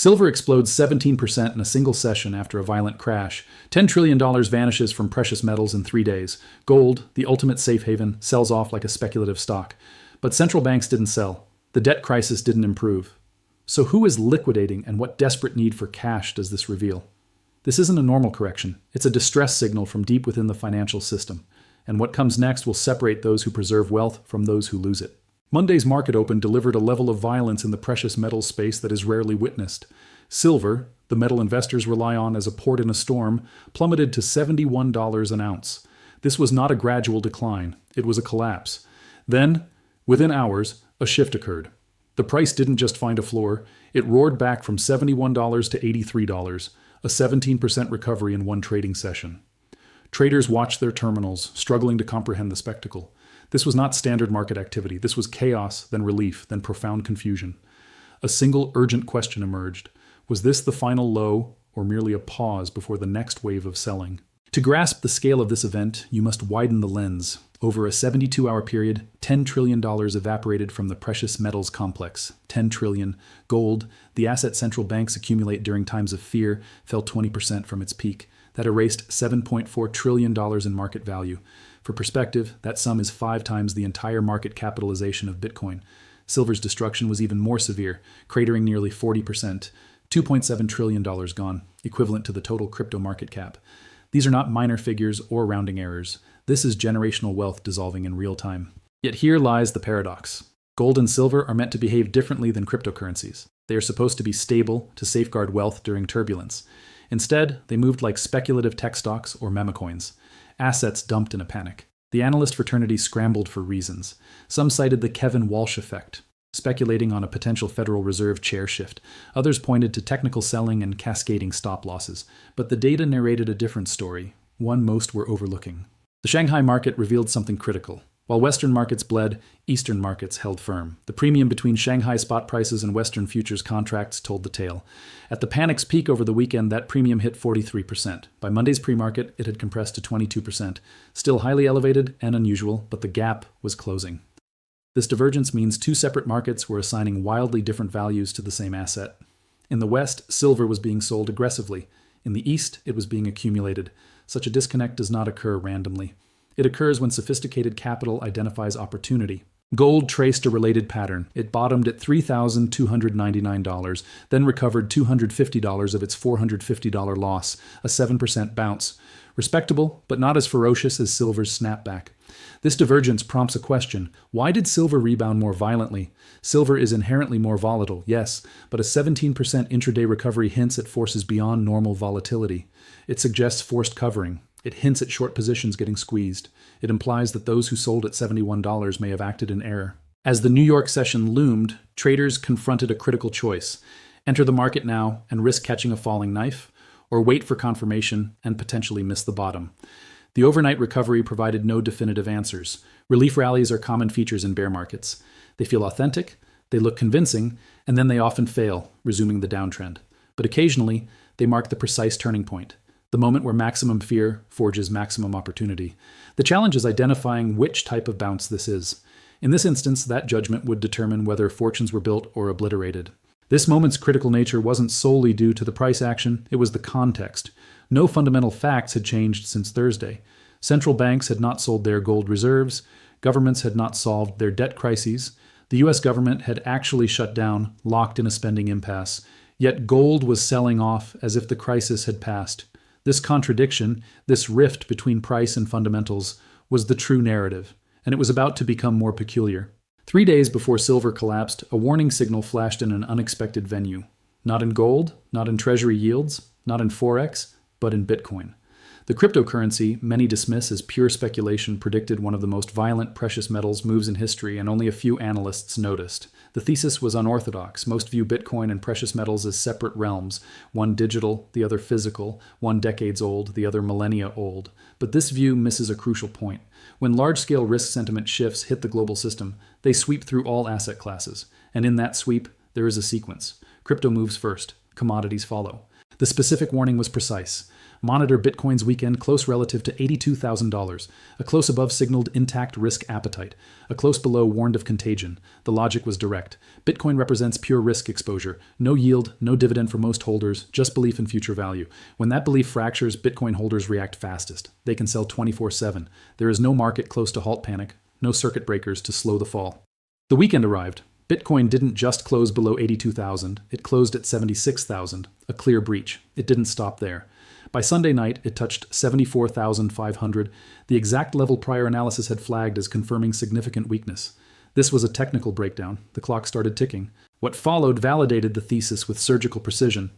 Silver explodes 17% in a single session after a violent crash. $10 trillion vanishes from precious metals in 3 days. Gold, the ultimate safe haven, sells off like a speculative stock. But central banks didn't sell. The debt crisis didn't improve. So who is liquidating, and what desperate need for cash does this reveal? This isn't a normal correction. It's a distress signal from deep within the financial system. And what comes next will separate those who preserve wealth from those who lose it. Monday's market open delivered a level of violence in the precious metals space that is rarely witnessed. Silver, the metal investors rely on as a port in a storm, plummeted to $71 an ounce. This was not a gradual decline. It was a collapse. Then, within hours, a shift occurred. The price didn't just find a floor. It roared back from $71 to $83, a 17% recovery in one trading session. Traders watched their terminals, struggling to comprehend the spectacle. This was not standard market activity. This was chaos, then relief, then profound confusion. A single urgent question emerged. Was this the final low, or merely a pause before the next wave of selling? To grasp the scale of this event, you must widen the lens. Over a 72-hour period, $10 trillion evaporated from the precious metals complex. 10 trillion. Gold, the asset central banks accumulate during times of fear, fell 20% from its peak. That erased $7.4 trillion in market value. For perspective, that sum is 5 times the entire market capitalization of Bitcoin. Silver's destruction was even more severe, cratering nearly 40%. $2.7 trillion gone, equivalent to the total crypto market cap. These are not minor figures or rounding errors. This is generational wealth dissolving in real time. Yet here lies the paradox. Gold and silver are meant to behave differently than cryptocurrencies. They are supposed to be stable, to safeguard wealth during turbulence. Instead, they moved like speculative tech stocks or meme coins. Assets dumped in a panic. The analyst fraternity scrambled for reasons. Some cited the Kevin Walsh effect, speculating on a potential Federal Reserve chair shift. Others pointed to technical selling and cascading stop losses. But the data narrated a different story, one most were overlooking. The Shanghai market revealed something critical. While Western markets bled, Eastern markets held firm. The premium between Shanghai spot prices and Western futures contracts told the tale. At the panic's peak over the weekend, that premium hit 43%. By Monday's pre-market, it had compressed to 22%. Still highly elevated and unusual, but the gap was closing. This divergence means 2 separate markets were assigning wildly different values to the same asset. In the West, silver was being sold aggressively. In the East, it was being accumulated. Such a disconnect does not occur randomly. It occurs when sophisticated capital identifies opportunity. Gold traced a related pattern. It bottomed at $3,299, then recovered $250 of its $450 loss, a 7% bounce. Respectable, but not as ferocious as silver's snapback. This divergence prompts a question. Why did silver rebound more violently? Silver is inherently more volatile, yes, but a 17% intraday recovery hints at forces beyond normal volatility. It suggests forced covering. It hints at short positions getting squeezed. It implies that those who sold at $71 may have acted in error. As the New York session loomed, traders confronted a critical choice. Enter the market now and risk catching a falling knife, or wait for confirmation and potentially miss the bottom. The overnight recovery provided no definitive answers. Relief rallies are common features in bear markets. They feel authentic, they look convincing, and then they often fail, resuming the downtrend. But occasionally, they mark the precise turning point. The moment where maximum fear forges maximum opportunity. The challenge is identifying which type of bounce this is. In this instance, that judgment would determine whether fortunes were built or obliterated. This moment's critical nature wasn't solely due to the price action, it was the context. No fundamental facts had changed since Thursday. Central banks had not sold their gold reserves, governments had not solved their debt crises, the US government had actually shut down, locked in a spending impasse, yet gold was selling off as if the crisis had passed. This contradiction, this rift between price and fundamentals, was the true narrative, and it was about to become more peculiar. 3 days before silver collapsed, a warning signal flashed in an unexpected venue. Not in gold, not in treasury yields, not in Forex, but in Bitcoin. The cryptocurrency many dismiss as pure speculation predicted one of the most violent precious metals moves in history, and only a few analysts noticed. The thesis was unorthodox. Most view Bitcoin and precious metals as separate realms, one digital, the other physical, one decades old, the other millennia old. But this view misses a crucial point. When large-scale risk sentiment shifts hit the global system, they sweep through all asset classes. And in that sweep, there is a sequence. Crypto moves first. Commodities follow. The specific warning was precise. Monitor Bitcoin's weekend close relative to $82,000. A close above signaled intact risk appetite. A close below warned of contagion. The logic was direct. Bitcoin represents pure risk exposure. No yield, no dividend for most holders, just belief in future value. When that belief fractures, Bitcoin holders react fastest. They can sell 24/7. There is no market close to halt panic, no circuit breakers to slow the fall. The weekend arrived. Bitcoin didn't just close below 82,000, it closed at 76,000, a clear breach. It didn't stop there. By Sunday night, it touched 74,500, the exact level prior analysis had flagged as confirming significant weakness. This was a technical breakdown. The clock started ticking. What followed validated the thesis with surgical precision.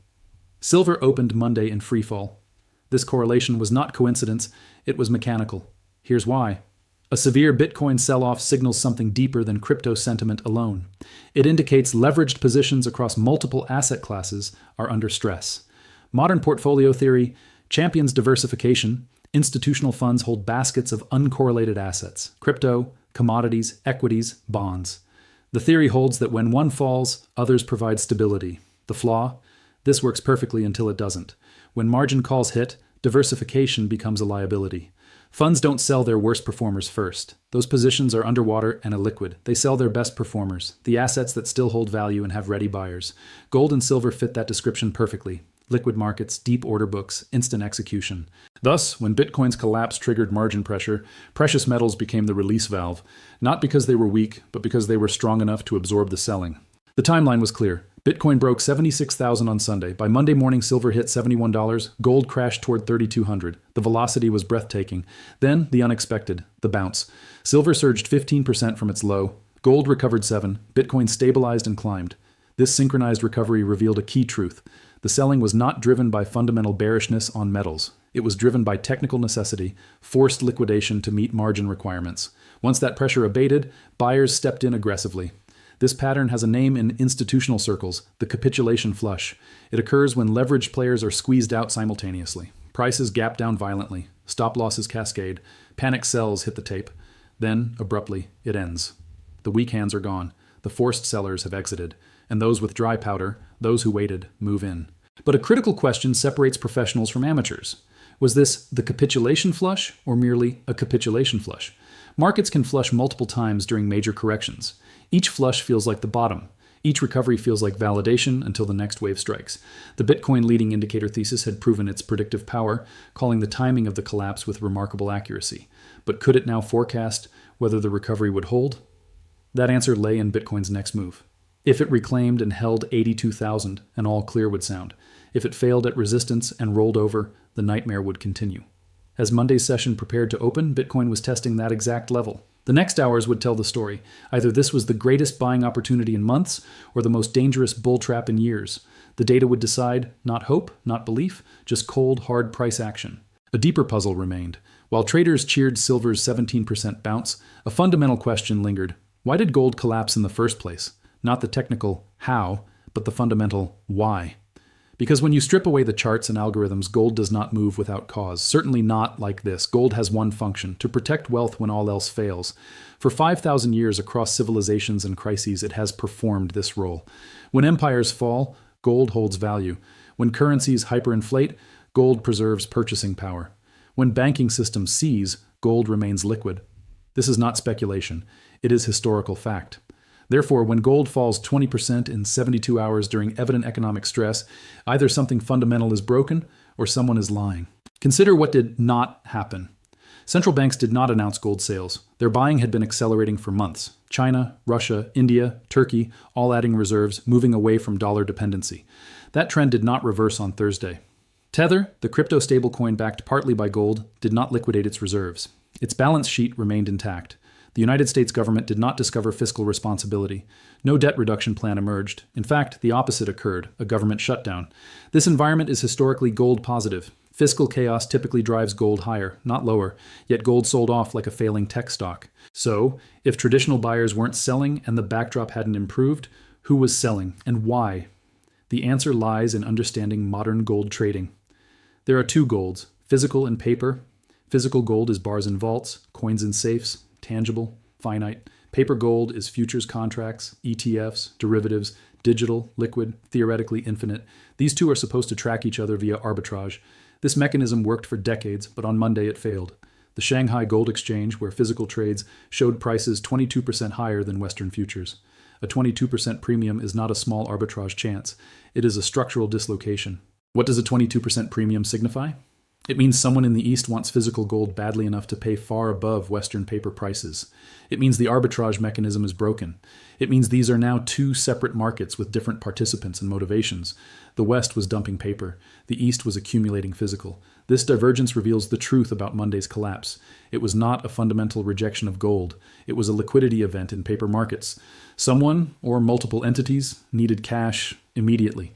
Silver opened Monday in freefall. This correlation was not coincidence, it was mechanical. Here's why. A severe Bitcoin sell-off signals something deeper than crypto sentiment alone. It indicates leveraged positions across multiple asset classes are under stress. Modern portfolio theory champions diversification. Institutional funds hold baskets of uncorrelated assets: crypto, commodities, equities, bonds. The theory holds that when one falls, others provide stability. The flaw? This works perfectly until it doesn't. When margin calls hit, diversification becomes a liability. Funds don't sell their worst performers first. Those positions are underwater and illiquid. They sell their best performers, the assets that still hold value and have ready buyers. Gold and silver fit that description perfectly. Liquid markets, deep order books, instant execution. Thus, when Bitcoin's collapse triggered margin pressure, precious metals became the release valve, not because they were weak, but because they were strong enough to absorb the selling. The timeline was clear. Bitcoin broke 76,000 on Sunday. By Monday morning, silver hit $71. Gold crashed toward 3,200. The velocity was breathtaking. Then, the unexpected, the bounce. Silver surged 15% from its low. Gold recovered 7%. Bitcoin stabilized and climbed. This synchronized recovery revealed a key truth. The selling was not driven by fundamental bearishness on metals. It was driven by technical necessity, forced liquidation to meet margin requirements. Once that pressure abated, buyers stepped in aggressively. This pattern has a name in institutional circles, the capitulation flush. It occurs when leveraged players are squeezed out simultaneously. Prices gap down violently. Stop losses cascade. Panic sells hit the tape. Then, abruptly, it ends. The weak hands are gone. The forced sellers have exited. And those with dry powder, those who waited, move in. But a critical question separates professionals from amateurs. Was this the capitulation flush or merely a capitulation flush? Markets can flush multiple times during major corrections. Each flush feels like the bottom. Each recovery feels like validation until the next wave strikes. The Bitcoin leading indicator thesis had proven its predictive power, calling the timing of the collapse with remarkable accuracy. But could it now forecast whether the recovery would hold? That answer lay in Bitcoin's next move. If it reclaimed and held 82,000, an all clear would sound. If it failed at resistance and rolled over, the nightmare would continue. As Monday's session prepared to open, Bitcoin was testing that exact level. The next hours would tell the story. Either this was the greatest buying opportunity in months, or the most dangerous bull trap in years. The data would decide, not hope, not belief, just cold, hard price action. A deeper puzzle remained. While traders cheered silver's 17% bounce, a fundamental question lingered. Why did gold collapse in the first place? Not the technical how, but the fundamental why. Because when you strip away the charts and algorithms, gold does not move without cause. Certainly not like this. Gold has one function: to protect wealth when all else fails. For 5,000 years across civilizations and crises, it has performed this role. When empires fall, gold holds value. When currencies hyperinflate, gold preserves purchasing power. When banking systems seize, gold remains liquid. This is not speculation. It is historical fact. Therefore, when gold falls 20% in 72 hours during evident economic stress, either something fundamental is broken or someone is lying. Consider what did not happen. Central banks did not announce gold sales. Their buying had been accelerating for months. China, Russia, India, Turkey, all adding reserves, moving away from dollar dependency. That trend did not reverse on Thursday. Tether, the crypto stablecoin backed partly by gold, did not liquidate its reserves. Its balance sheet remained intact. The United States government did not discover fiscal responsibility. No debt reduction plan emerged. In fact, the opposite occurred, a government shutdown. This environment is historically gold positive. Fiscal chaos typically drives gold higher, not lower, yet gold sold off like a failing tech stock. So, if traditional buyers weren't selling and the backdrop hadn't improved, who was selling and why? The answer lies in understanding modern gold trading. There are two golds, physical and paper. Physical gold is bars and vaults, coins and safes, tangible, finite. Paper gold is futures contracts, ETFs, derivatives, digital, liquid, theoretically infinite. These two are supposed to track each other via arbitrage. This mechanism worked for decades, but on Monday it failed. The Shanghai Gold Exchange, where physical trades showed prices 22% higher than Western futures. A 22% premium is not a small arbitrage chance. It is a structural dislocation. What does a 22% premium signify? It means someone in the East wants physical gold badly enough to pay far above Western paper prices. It means the arbitrage mechanism is broken. It means these are now two separate markets with different participants and motivations. The West was dumping paper. The East was accumulating physical. This divergence reveals the truth about Monday's collapse. It was not a fundamental rejection of gold. It was a liquidity event in paper markets. Someone, or multiple entities, needed cash immediately.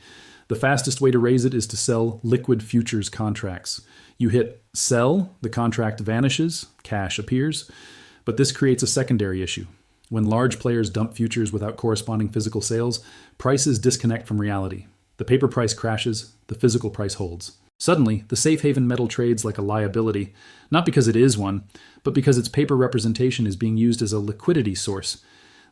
The fastest way to raise it is to sell liquid futures contracts. You hit sell, the contract vanishes, cash appears. But this creates a secondary issue. When large players dump futures without corresponding physical sales, prices disconnect from reality. The paper price crashes, the physical price holds. Suddenly, the safe haven metal trades like a liability, not because it is one, but because its paper representation is being used as a liquidity source.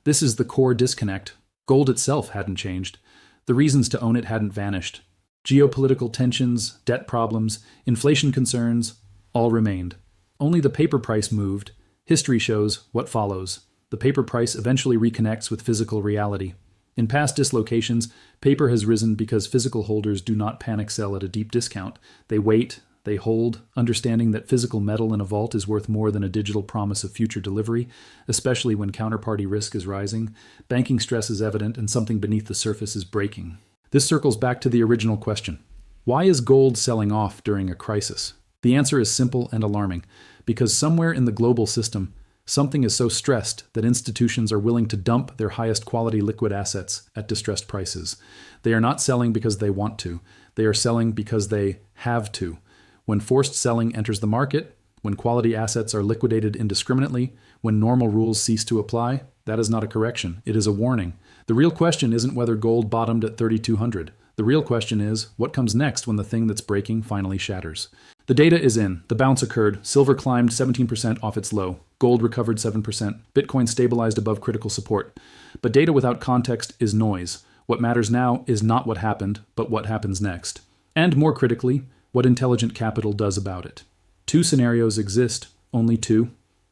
This is the core disconnect. Gold itself hadn't changed. The reasons to own it hadn't vanished. Geopolitical tensions, debt problems, inflation concerns, all remained. Only the paper price moved. History shows what follows. The paper price eventually reconnects with physical reality. In past dislocations, paper has risen because physical holders do not panic sell at a deep discount. They wait, they hold, understanding that physical metal in a vault is worth more than a digital promise of future delivery, especially when counterparty risk is rising. Banking stress is evident and something beneath the surface is breaking. This circles back to the original question. Why is gold selling off during a crisis? The answer is simple and alarming. Because somewhere in the global system, something is so stressed that institutions are willing to dump their highest quality liquid assets at distressed prices. They are not selling because they want to. They are selling because they have to. When forced selling enters the market, when quality assets are liquidated indiscriminately, when normal rules cease to apply, that is not a correction. It is a warning. The real question isn't whether gold bottomed at 3,200. The real question is, what comes next when the thing that's breaking finally shatters? The data is in. The bounce occurred. Silver climbed 17% off its low. Gold recovered 7%. Bitcoin stabilized above critical support. But data without context is noise. What matters now is not what happened, but what happens next. And more critically, what intelligent capital does about it. Two scenarios exist, only two.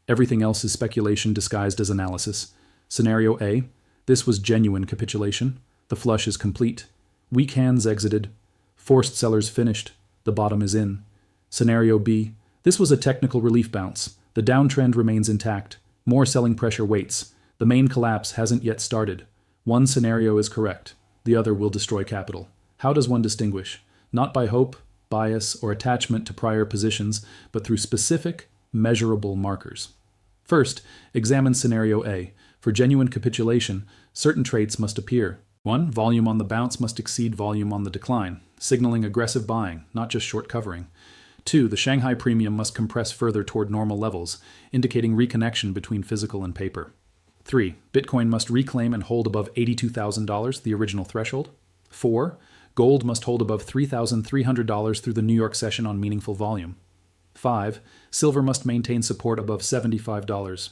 Everything else is speculation disguised as analysis. Scenario A, this was genuine capitulation. The flush is complete. Weak hands exited. Forced sellers finished. The bottom is in. Scenario B, this was a technical relief bounce. The downtrend remains intact. More selling pressure waits. The main collapse hasn't yet started. One scenario is correct. The other will destroy capital. How does one distinguish? Not by hope, bias, or attachment to prior positions, but through specific, measurable markers. First, examine Scenario A. For genuine capitulation, certain traits must appear. 1. Volume on the bounce must exceed volume on the decline, signaling aggressive buying, not just short covering. 2. The Shanghai premium must compress further toward normal levels, indicating reconnection between physical and paper. 3. Bitcoin must reclaim and hold above $82,000, the original threshold. 4. Gold must hold above $3,300 through the New York session on meaningful volume. 5. Silver must maintain support above $75.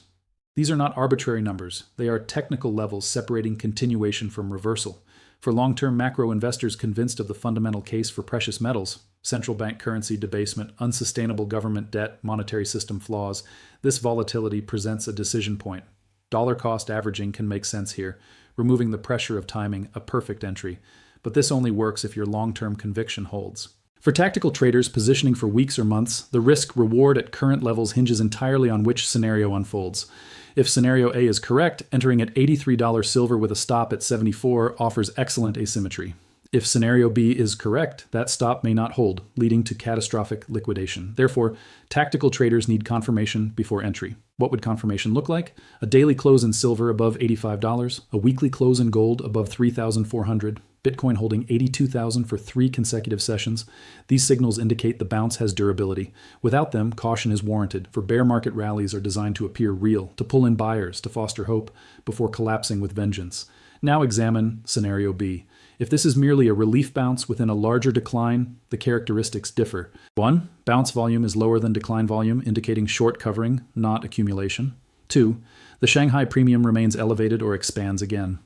These are not arbitrary numbers. They are technical levels separating continuation from reversal. For long-term macro investors convinced of the fundamental case for precious metals, central bank currency debasement, unsustainable government debt, monetary system flaws, this volatility presents a decision point. Dollar cost averaging can make sense here, removing the pressure of timing, a perfect entry. But this only works if your long-term conviction holds. For tactical traders positioning for weeks or months, the risk-reward at current levels hinges entirely on which scenario unfolds. If Scenario A is correct, entering at $83 silver with a stop at 74 offers excellent asymmetry. If Scenario B is correct, that stop may not hold, leading to catastrophic liquidation. Therefore, tactical traders need confirmation before entry. What would confirmation look like? A daily close in silver above $85, a weekly close in gold above $3,400, Bitcoin holding $82,000 for 3 consecutive sessions. These signals indicate the bounce has durability. Without them, caution is warranted, for bear market rallies are designed to appear real, to pull in buyers, to foster hope, before collapsing with vengeance. Now examine Scenario B. If this is merely a relief bounce within a larger decline, the characteristics differ. 1. Bounce volume is lower than decline volume, indicating short covering, not accumulation. 2. The Shanghai premium remains elevated or expands again.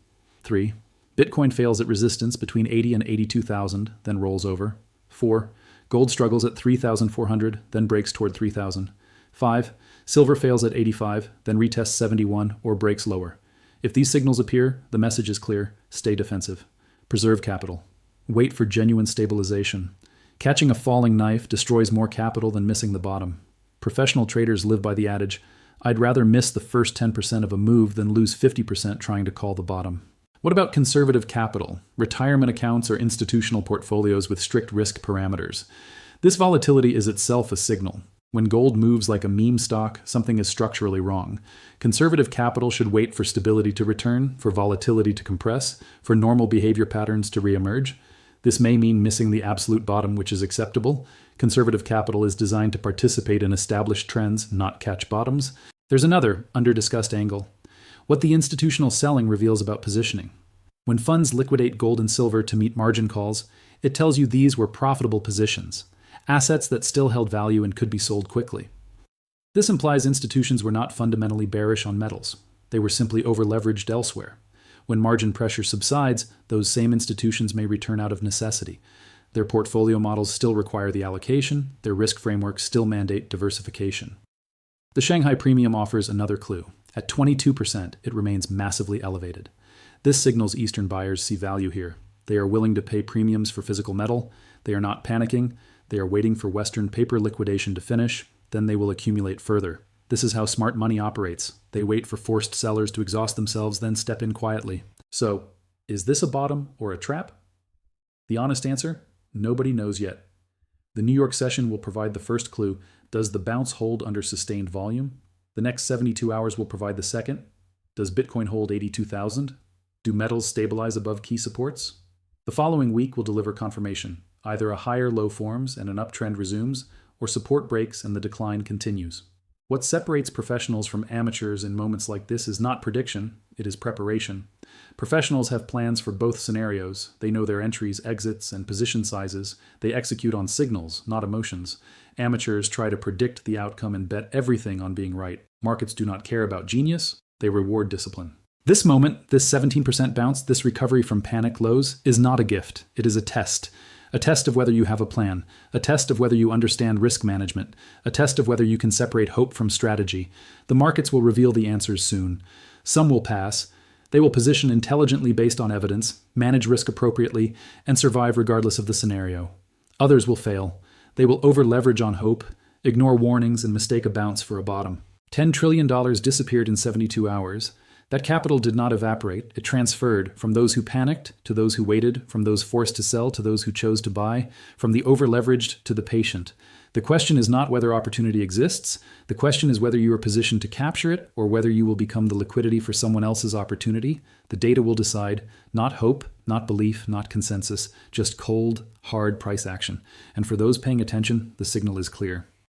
3. Bitcoin fails at resistance between 80 and 82,000, then rolls over. 4. Gold struggles at 3,400, then breaks toward 3,000. 5. Silver fails at 85, then retests 71 or breaks lower. If these signals appear, the message is clear. Stay defensive. Preserve capital. Wait for genuine stabilization. Catching a falling knife destroys more capital than missing the bottom. Professional traders live by the adage, I'd rather miss the first 10% of a move than lose 50% trying to call the bottom. What about conservative capital, retirement accounts, or institutional portfolios with strict risk parameters? This volatility is itself a signal. When gold moves like a meme stock, something is structurally wrong. Conservative capital should wait for stability to return, for volatility to compress, for normal behavior patterns to reemerge. This may mean missing the absolute bottom, which is acceptable. Conservative capital is designed to participate in established trends, not catch bottoms. There's another, under-discussed angle. What the institutional selling reveals about positioning. When funds liquidate gold and silver to meet margin calls, it tells you these were profitable positions, assets that still held value and could be sold quickly. This implies institutions were not fundamentally bearish on metals. They were simply over-leveraged elsewhere. When margin pressure subsides, those same institutions may return out of necessity. Their portfolio models still require the allocation, their risk frameworks still mandate diversification. The Shanghai Premium offers another clue. At 22%, it remains massively elevated. This signals Eastern buyers see value here. They are willing to pay premiums for physical metal. They are not panicking. They are waiting for Western paper liquidation to finish. Then they will accumulate further. This is how smart money operates. They wait for forced sellers to exhaust themselves, then step in quietly. So, is this a bottom or a trap? The honest answer? Nobody knows yet. The New York session will provide the first clue. Does the bounce hold under sustained volume? The next 72 hours will provide the second. Does Bitcoin hold 82,000? Do metals stabilize above key supports? The following week will deliver confirmation. Either a higher low forms and an uptrend resumes, or support breaks and the decline continues. What separates professionals from amateurs in moments like this is not prediction, it is preparation. Professionals have plans for both scenarios. They know their entries, exits, and position sizes. They execute on signals, not emotions. Amateurs try to predict the outcome and bet everything on being right. Markets do not care about genius, they reward discipline. This moment, this 17% bounce, this recovery from panic lows, is not a gift. It is a test. A test of whether you have a plan, a test of whether you understand risk management, a test of whether you can separate hope from strategy. The markets will reveal the answers soon. Some will pass. They will position intelligently based on evidence, manage risk appropriately, and survive regardless of the scenario. Others will fail. They will over-leverage on hope, ignore warnings, and mistake a bounce for a bottom. $10 trillion disappeared in 72 hours. That capital did not evaporate. It transferred from those who panicked to those who waited, from those forced to sell to those who chose to buy, from the over-leveraged to the patient. The question is not whether opportunity exists. The question is whether you are positioned to capture it or whether you will become the liquidity for someone else's opportunity. The data will decide, not hope, not belief, not consensus, just cold, hard price action. And for those paying attention, the signal is clear.